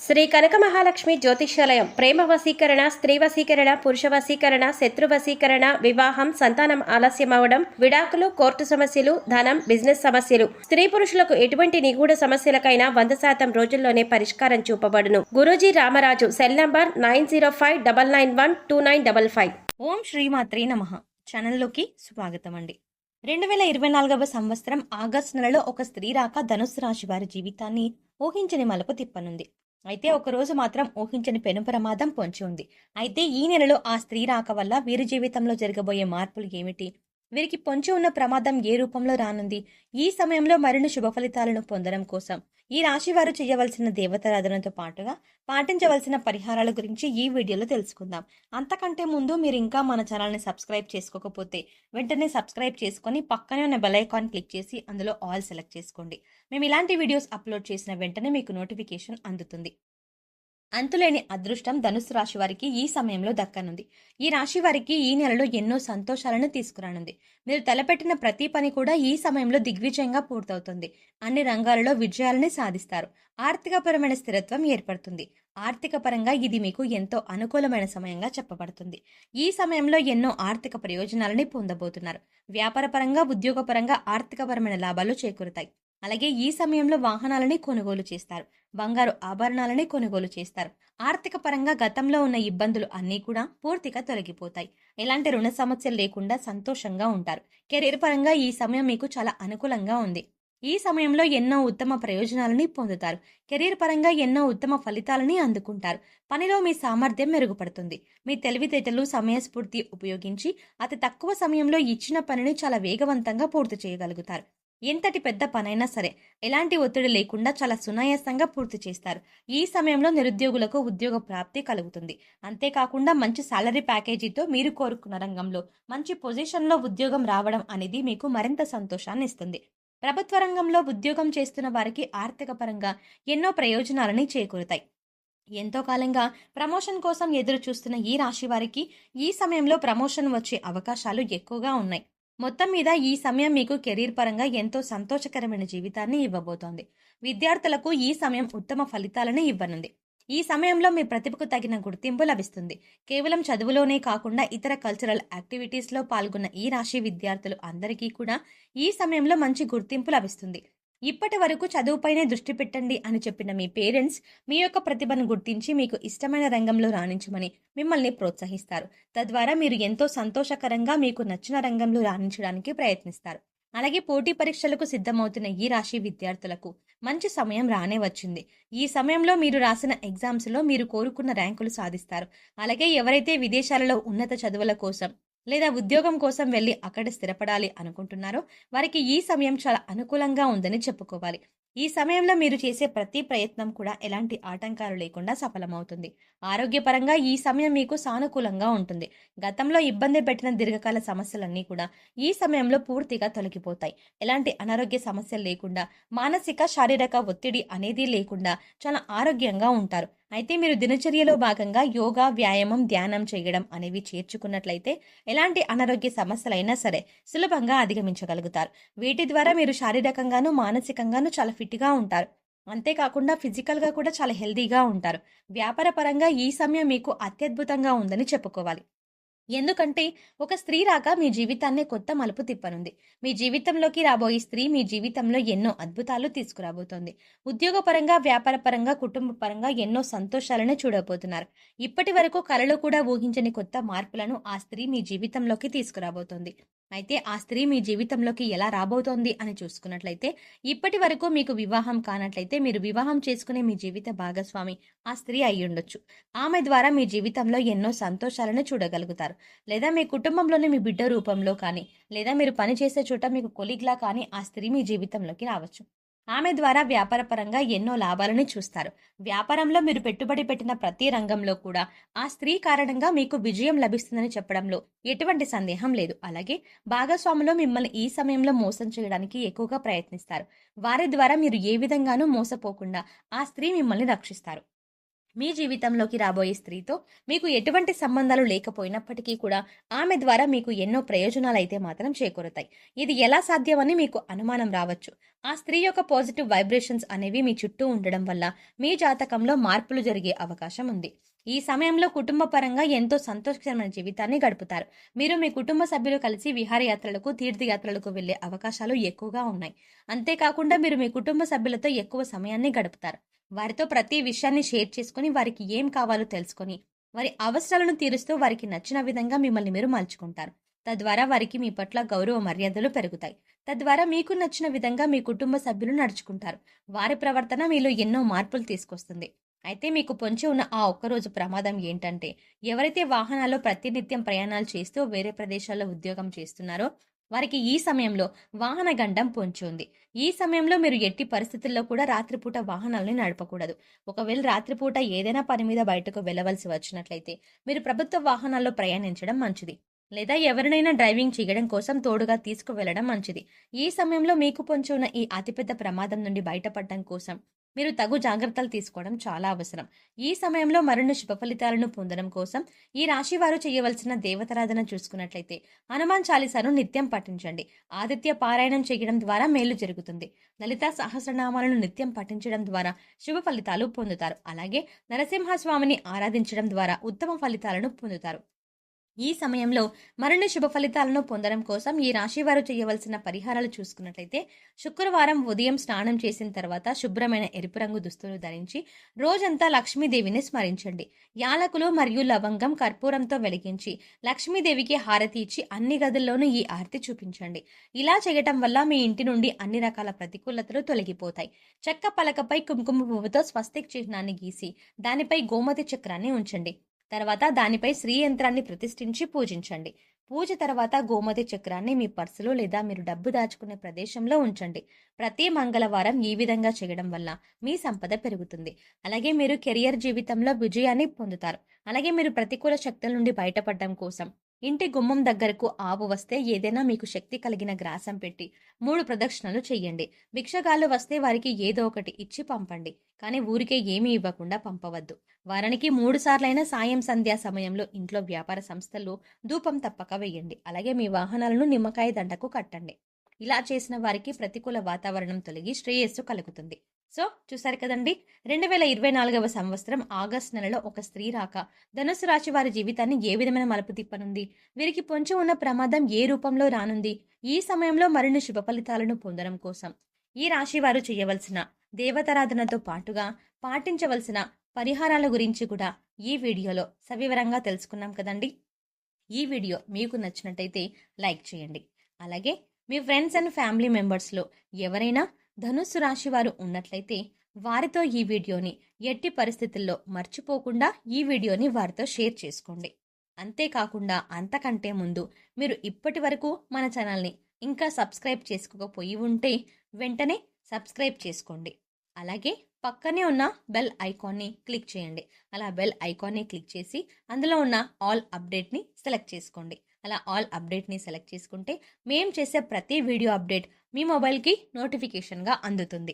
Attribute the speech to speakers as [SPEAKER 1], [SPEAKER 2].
[SPEAKER 1] శ్రీ కనక మహాలక్ష్మి జ్యోతిష్యాలయం ప్రేమ వశీకరణ, స్త్రీ వశీకరణ, పురుష వశీకరణ, శత్రు వశీకరణ, వివాహం, సంతానం ఆలస్యం అవడం, విడాకులు, కోర్టు సమస్యలు, ధనం, బిజినెస్ సమస్యలు, స్త్రీ పురుషులకు ఎటువంటి నిగూఢ సమస్యలకైనా 100% రోజుల్లోనే పరిష్కారం చూపబడును. గురూజీ రామరాజు. Cell number 9059912955.
[SPEAKER 2] ఓం శ్రీమాత్రే నమః. ఛానల్లోకి స్వాగతం అండి. 2024వ సంవత్సరం ఆగస్టు నెలలో ఒక స్త్రీ రాక ధనుస్సు రాశి వారి జీవితాన్ని ఊహించని మలుపు తిప్పనుంది. అయితే ఒకరోజు మాత్రం ఊహించని పెను ప్రమాదం పొంచి ఉంది. అయితే ఈ నెలలో ఆ స్త్రీ రాక వల్ల వీరి జీవితంలో జరగబోయే మార్పులు ఏమిటి, వీరికి పొంచి ఉన్న ప్రమాదం ఏ రూపంలో రానుంది, ఈ సమయంలో మరిన్ని శుభ ఫలితాలను పొందడం కోసం ఈ రాశి వారు చేయవలసిన దేవతారాధనతో పాటుగా పాటించవలసిన పరిహారాల గురించి ఈ వీడియోలో తెలుసుకుందాం. అంతకంటే ముందు మీరు ఇంకా మన ఛానల్ని సబ్స్క్రైబ్ చేసుకోకపోతే వెంటనే సబ్స్క్రైబ్ చేసుకొని పక్కనే ఉన్న బెల్ ఐకాన్ క్లిక్ చేసి అందులో ఆల్ సెలెక్ట్ చేసుకోండి. మేము ఇలాంటి వీడియోస్ అప్లోడ్ చేసిన వెంటనే మీకు నోటిఫికేషన్ అందుతుంది. అంతులేని అదృష్టం ధనుసు రాశి వారికి ఈ సమయంలో దక్కనుంది. ఈ రాశి వారికి ఈ నెలలో ఎన్నో సంతోషాలను తీసుకురానుంది. మీరు తలపెట్టిన ప్రతి పని కూడా ఈ సమయంలో దిగ్విజయంగా పూర్తవుతుంది. అన్ని రంగాలలో విజయాలని సాధిస్తారు. ఆర్థికపరమైన స్థిరత్వం ఏర్పడుతుంది. ఆర్థిక పరంగా ఇది మీకు ఎంతో అనుకూలమైన సమయంగా చెప్పబడుతుంది. ఈ సమయంలో ఎన్నో ఆర్థిక ప్రయోజనాలని పొందబోతున్నారు. వ్యాపారపరంగా, ఉద్యోగపరంగా ఆర్థికపరమైన లాభాలు చేకూరుతాయి. అలాగే ఈ సమయంలో వాహనాలని కొనుగోలు చేస్తారు. బంగారు ఆభరణాలని కొనుగోలు చేస్తారు. ఆర్థిక పరంగా గతంలో ఉన్న ఇబ్బందులు అన్నీ కూడా పూర్తిగా తొలగిపోతాయి. ఎలాంటి రుణ సమస్యలు లేకుండా సంతోషంగా ఉంటారు. కెరీర్ పరంగా ఈ సమయం మీకు చాలా అనుకూలంగా ఉంది. ఈ సమయంలో ఎన్నో ఉత్తమ ప్రయోజనాలని పొందుతారు. కెరీర్ పరంగా ఎన్నో ఉత్తమ ఫలితాలని అందుకుంటారు. పనిలో మీ సామర్థ్యం మెరుగుపడుతుంది. మీ తెలివితేటలు, సమయస్ఫూర్తి ఉపయోగించి అతి తక్కువ సమయంలో ఇచ్చిన పనిని చాలా వేగవంతంగా పూర్తి చేయగలుగుతారు. ఎంతటి పెద్ద పనైనా సరే ఎలాంటి ఒత్తిడి లేకుండా చాలా సునాయాసంగా పూర్తి చేస్తారు. ఈ సమయంలో నిరుద్యోగులకు ఉద్యోగ ప్రాప్తి కలుగుతుంది. అంతేకాకుండా మంచి సాలరీ ప్యాకేజీతో మీరు కోరుకున్న రంగంలో మంచి పొజిషన్లో ఉద్యోగం రావడం అనేది మీకు మరింత సంతోషాన్ని ఇస్తుంది. ప్రభుత్వ రంగంలో ఉద్యోగం చేస్తున్న వారికి ఆర్థిక పరంగా ఎన్నో ప్రయోజనాలని చేకూరుతాయి. ఎంతో కాలంగా ప్రమోషన్ కోసం ఎదురు చూస్తున్న ఈ రాశి వారికి ఈ సమయంలో ప్రమోషన్ వచ్చే అవకాశాలు ఎక్కువగా ఉన్నాయి. మొత్తం మీద ఈ సమయం మీకు కెరీర్ పరంగా ఎంతో సంతోషకరమైన జీవితాన్ని ఇవ్వబోతోంది. విద్యార్థులకు ఈ సమయం ఉత్తమ ఫలితాలను ఇవ్వనుంది. ఈ సమయంలో మీ ప్రతిభకు తగిన గుర్తింపు లభిస్తుంది. కేవలం చదువులోనే కాకుండా ఇతర కల్చరల్ యాక్టివిటీస్లో పాల్గొన్న ఈ రాశి విద్యార్థులు అందరికీ కూడా ఈ సమయంలో మంచి గుర్తింపు లభిస్తుంది. ఇప్పటి వరకు చదువుపైనే దృష్టి పెట్టండి అని చెప్పిన మీ పేరెంట్స్ మీ యొక్క ప్రతిభను గుర్తించి మీకు ఇష్టమైన రంగంలో రాణించమని మిమ్మల్ని ప్రోత్సహిస్తారు. తద్వారా మీరు ఎంతో సంతోషకరంగా మీకు నచ్చిన రంగంలో రాణించడానికి ప్రయత్నిస్తారు. అలాగే పోటీ పరీక్షలకు సిద్ధమవుతున్న ఈ రాశి విద్యార్థులకు మంచి సమయం రానే వచ్చింది. ఈ సమయంలో మీరు రాసిన ఎగ్జామ్స్లో మీరు కోరుకున్న ర్యాంకులు సాధిస్తారు. అలాగే ఎవరైతే విదేశాలలో ఉన్నత చదువుల కోసం లేదా ఉద్యోగం కోసం వెళ్ళి అక్కడ స్థిరపడాలి అనుకుంటున్నారో వారికి ఈ సమయం చాలా అనుకూలంగా ఉందని చెప్పుకోవాలి. ఈ సమయంలో మీరు చేసే ప్రతి ప్రయత్నం కూడా ఎలాంటి ఆటంకాలు లేకుండా సఫలమవుతుంది. ఆరోగ్యపరంగా ఈ సమయం మీకు సానుకూలంగా ఉంటుంది. గతంలో ఇబ్బంది పెట్టిన దీర్ఘకాల సమస్యలన్నీ కూడా ఈ సమయంలో పూర్తిగా తొలగిపోతాయి. ఎలాంటి అనారోగ్య సమస్యలు లేకుండా, మానసిక, శారీరక ఒత్తిడి అనేది లేకుండా చాలా ఆరోగ్యంగా ఉంటారు. అయితే మీరు దినచర్యలో భాగంగా యోగా, వ్యాయామం, ధ్యానం చేయడం అనేవి చేర్చుకున్నట్లయితే ఎలాంటి అనారోగ్య సమస్యలైనా సరే సులభంగా అధిగమించగలుగుతారు. వీటి ద్వారా మీరు శారీరకంగాను, మానసికంగాను చాలా ఫిట్గా ఉంటారు. అంతేకాకుండా ఫిజికల్గా కూడా చాలా హెల్దీగా ఉంటారు. వ్యాపార పరంగా ఈ సమయం మీకు అత్యద్భుతంగా ఉందని చెప్పుకోవాలి. ఎందుకంటే ఒక స్త్రీ రాక మీ జీవితాన్ని కొత్త మలుపు తిప్పనుంది. మీ జీవితంలోకి రాబోయే స్త్రీ మీ జీవితంలో ఎన్నో అద్భుతాలు తీసుకురాబోతోంది. ఉద్యోగపరంగా, వ్యాపార పరంగా, కుటుంబ పరంగా ఎన్నో సంతోషాలను చూడబోతున్నారు. ఇప్పటి వరకు కలలో కూడా ఊహించని కొత్త మార్పులను ఆ స్త్రీ మీ జీవితంలోకి తీసుకురాబోతోంది. అయితే ఆ స్త్రీ మీ జీవితంలోకి ఎలా రాబోతోంది అని చూసుకున్నట్లయితే, ఇప్పటి వరకు మీకు వివాహం కానట్లయితే మీరు వివాహం చేసుకునే మీ జీవిత భాగస్వామి ఆ స్త్రీ అయ్యుండొచ్చు. ఆమె ద్వారా మీ జీవితంలో ఎన్నో సంతోషాలను చూడగలుగుతారు. లేదా మీ కుటుంబంలోని మీ బిడ్డ రూపంలో కానీ, లేదా మీరు పనిచేసే చోట మీకు కొలీగ్లా కానీ ఆ స్త్రీ మీ జీవితంలోకి రావచ్చు. ఆమె ద్వారా వ్యాపారపరంగా ఎన్నో లాభాలను చూస్తారు. వ్యాపారంలో మీరు పెట్టుబడి పెట్టిన ప్రతి రంగంలో కూడా ఆ స్త్రీ కారణంగా మీకు విజయం లభిస్తుందని చెప్పడంలో ఎటువంటి సందేహం లేదు. అలాగే భాగస్వాములు మిమ్మల్ని ఈ సమయంలో మోసం చేయడానికి ఎక్కువగా ప్రయత్నిస్తారు. వారి ద్వారా మీరు ఏ విధంగానూ మోసపోకుండా ఆ స్త్రీ మిమ్మల్ని రక్షిస్తారు. మీ జీవితంలోకి రాబోయే స్త్రీతో మీకు ఎటువంటి సంబంధాలు లేకపోయినప్పటికీ కూడా ఆమె ద్వారా మీకు ఎన్నో ప్రయోజనాలైతే మాత్రం చేకూరుతాయి. ఇది ఎలా సాధ్యమని మీకు అనుమానం రావచ్చు. ఆ స్త్రీ యొక్క పాజిటివ్ వైబ్రేషన్స్ అనేవి మీ చుట్టూ ఉండడం వల్ల మీ జాతకంలో మార్పులు జరిగే అవకాశం ఉంది. ఈ సమయంలో కుటుంబ పరంగా ఎంతో సంతోషకరమైన జీవితాన్ని గడుపుతారు. మీరు మీ కుటుంబ సభ్యులు కలిసి విహారయాత్రలకు, తీర్థయాత్రలకు వెళ్లే అవకాశాలు ఎక్కువగా ఉన్నాయి. అంతేకాకుండా మీరు మీ కుటుంబ సభ్యులతో ఎక్కువ సమయాన్ని గడుపుతారు. వారితో ప్రతి విషయాన్ని షేర్ చేసుకుని, వారికి ఏం కావాలో తెలుసుకొని, వారి అవసరాలను తీరుస్తూ వారికి నచ్చిన విధంగా మిమ్మల్ని మీరు మలుచుకుంటారు. తద్వారా వారికి మీ పట్ల గౌరవ మర్యాదలు పెరుగుతాయి. తద్వారా మీకు నచ్చిన విధంగా మీ కుటుంబ సభ్యులు నడుచుకుంటారు. వారి ప్రవర్తన మీలో ఎన్నో మార్పులు తీసుకొస్తుంది. అయితే మీకు పొంచి ఉన్న ఆ ఒక్కరోజు ప్రమాదం ఏంటంటే, ఎవరైతే వాహనాల్లో ప్రతినిత్యం ప్రయాణాలు చేస్తూ వేరే ప్రదేశాల్లో ఉద్యోగం చేస్తున్నారో వారికి ఈ సమయంలో వాహన గండం పొంచి ఉంది. ఈ సమయంలో మీరు ఎట్టి పరిస్థితుల్లో కూడా రాత్రిపూట వాహనాలను నడపకూడదు. ఒకవేళ రాత్రిపూట ఏదైనా పని మీద బయటకు వెళ్ళవలసి వచ్చినట్లయితే మీరు ప్రభుత్వ వాహనాల్లో ప్రయాణించడం మంచిది. లేదా ఎవరినైనా డ్రైవింగ్ చేయడం కోసం తోడుగా తీసుకువెళ్లడం మంచిది. ఈ సమయంలో మీకు పొంచి ఉన్న ఈ అతిపెద్ద ప్రమాదం నుండి బయటపడడం కోసం మీరు తగు జాగ్రత్తలు తీసుకోవడం చాలా అవసరం. ఈ సమయంలో మరిన్ని శుభ ఫలితాలను పొందడం కోసం ఈ రాశి వారు చేయవలసిన దేవతారాధన చూసుకున్నట్లయితే హనుమాన్ చాలీసాను నిత్యం పఠించండి. ఆదిత్య పారాయణం చేయడం ద్వారా మేలు జరుగుతుంది. లలితా సహస్రనామాలను నిత్యం పఠించడం ద్వారా శుభ ఫలితాలు పొందుతారు. అలాగే నరసింహస్వామిని ఆరాధించడం ద్వారా ఉత్తమ ఫలితాలను పొందుతారు. ఈ సమయంలో మరిన్ని శుభ ఫలితాలను పొందడం కోసం ఈ రాశి వారు చేయవలసిన పరిహారాలు చూసుకున్నట్లయితే, శుక్రవారం ఉదయం స్నానం చేసిన తర్వాత శుభ్రమైన ఎరుపు రంగు దుస్తులు ధరించి రోజంతా లక్ష్మీదేవిని స్మరించండి. యాలకులు మరియు లవంగం కర్పూరంతో వెలిగించి లక్ష్మీదేవికి హారతి ఇచ్చి అన్ని గదుల్లోనూ ఈ ఆరతి చూపించండి. ఇలా చేయటం వల్ల మీ ఇంటి నుండి అన్ని రకాల ప్రతికూలతలు తొలగిపోతాయి. చెక్క పలకపై కుంకుమ పువ్వుతో స్వస్తిక్ చిహ్నాన్ని గీసి దానిపై గోమతి చక్రాన్ని ఉంచండి. తర్వాత దానిపై శ్రీ యంత్రాన్ని ప్రతిష్ఠించి పూజించండి. పూజ తర్వాత గోమతి చక్రాన్ని మీ పర్సులో లేదా మీరు డబ్బు దాచుకునే ప్రదేశంలో ఉంచండి. ప్రతి మంగళవారం ఈ విధంగా చేయడం వల్ల మీ సంపద పెరుగుతుంది. అలాగే మీరు కెరియర్ జీవితంలో విజయాన్ని పొందుతారు. అలాగే మీరు ప్రతికూల శక్తుల నుండి బయటపడడం కోసం ఇంటి గుమ్మం దగ్గరకు ఆవు వస్తే ఏదైనా మీకు శక్తి కలిగిన గ్రాసం పెట్టి 3 ప్రదక్షిణలు చెయ్యండి. భిక్షగాళ్ళు వస్తే వారికి ఏదో ఒకటి ఇచ్చి పంపండి. కానీ ఊరికే ఏమీ ఇవ్వకుండా పంపవద్దు. వారానికి 3 సార్లైనా సాయం సంధ్యా సమయంలో ఇంట్లో వ్యాపార సంస్థల్లో ధూపం తప్పక వేయండి. అలాగే మీ వాహనాలను నిమ్మకాయ దండకు కట్టండి. ఇలా చేసిన వారికి ప్రతికూల వాతావరణం తొలగి శ్రేయస్సు కలుగుతుంది. సో చూసారు కదండి, 2024వ సంవత్సరం ఆగస్టు నెలలో ఒక స్త్రీ రాక ధనుసు రాశి వారి జీవితాన్ని ఏ విధమైన మలుపు తిప్పనుంది, వీరికి పొంచి ఉన్న ప్రమాదం ఏ రూపంలో రానుంది, ఈ సమయంలో మరిన్ని శుభ ఫలితాలను పొందడం కోసం ఈ రాశి వారు చేయవలసిన దేవతారాధనతో పాటుగా పాటించవలసిన పరిహారాల గురించి కూడా ఈ వీడియోలో సవివరంగా తెలుసుకున్నాం కదండి. ఈ వీడియో మీకు నచ్చినట్టయితే లైక్ చేయండి. అలాగే మీ ఫ్రెండ్స్ అండ్ ఫ్యామిలీ మెంబర్స్లో ఎవరైనా ధనుస్సు రాశి వారు ఉన్నట్లయితే వారితో ఈ వీడియోని ఎట్టి పరిస్థితుల్లో మర్చిపోకుండా ఈ వీడియోని వారితో షేర్ చేసుకోండి. అంతేకాకుండా అంతకంటే ముందు మీరు ఇప్పటి వరకు మన ఛానల్ని ఇంకా సబ్స్క్రైబ్ చేసుకోకపోయి ఉంటే వెంటనే సబ్స్క్రైబ్ చేసుకోండి. అలాగే పక్కనే ఉన్న బెల్ ఐకాన్ని క్లిక్ చేయండి. అలా బెల్ ఐకాన్ని క్లిక్ చేసి అందులో ఉన్న ఆల్ అప్డేట్ని సెలెక్ట్ చేసుకోండి. అలా ఆల్ అప్డేట్ని సెలెక్ట్ చేసుకుంటే మేము చేసే ప్రతి వీడియో అప్డేట్ మీ మొబైల్కి నోటిఫికేషన్గా అందుతుంది.